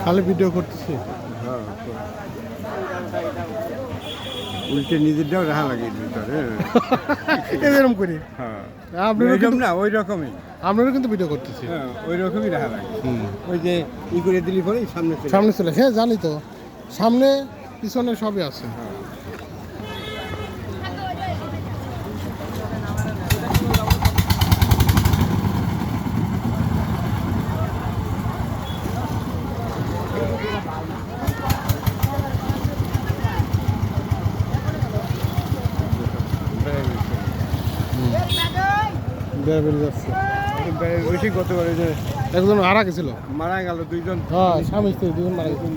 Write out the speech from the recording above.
খালি ভিডিও করতেছি। হ্যাঁ, উল্টে নিজেরটাও রাহা লাগে ভিতরে। এরকম করি। হ্যাঁ, আপনারা ওইরকম কিন্তু না, ওই রকমই। আপনারা কিন্তু ভিডিও করতেছি। হ্যাঁ, ওই রকমই রাহা লাগে। ওই যে ই করে দিলি পরে সামনে চলে সামনে চলে, হ্যাঁ জানি তো, সামনে পিছনে সবই আছে। হ্যাঁ। বেড়ে যাচ্ছে। বেশি কত করে যে একজন মারা গেছিল, মারা গেল দুইজন। হ্যাঁ স্বামী স্ত্রী দুজন মারা গেছিল।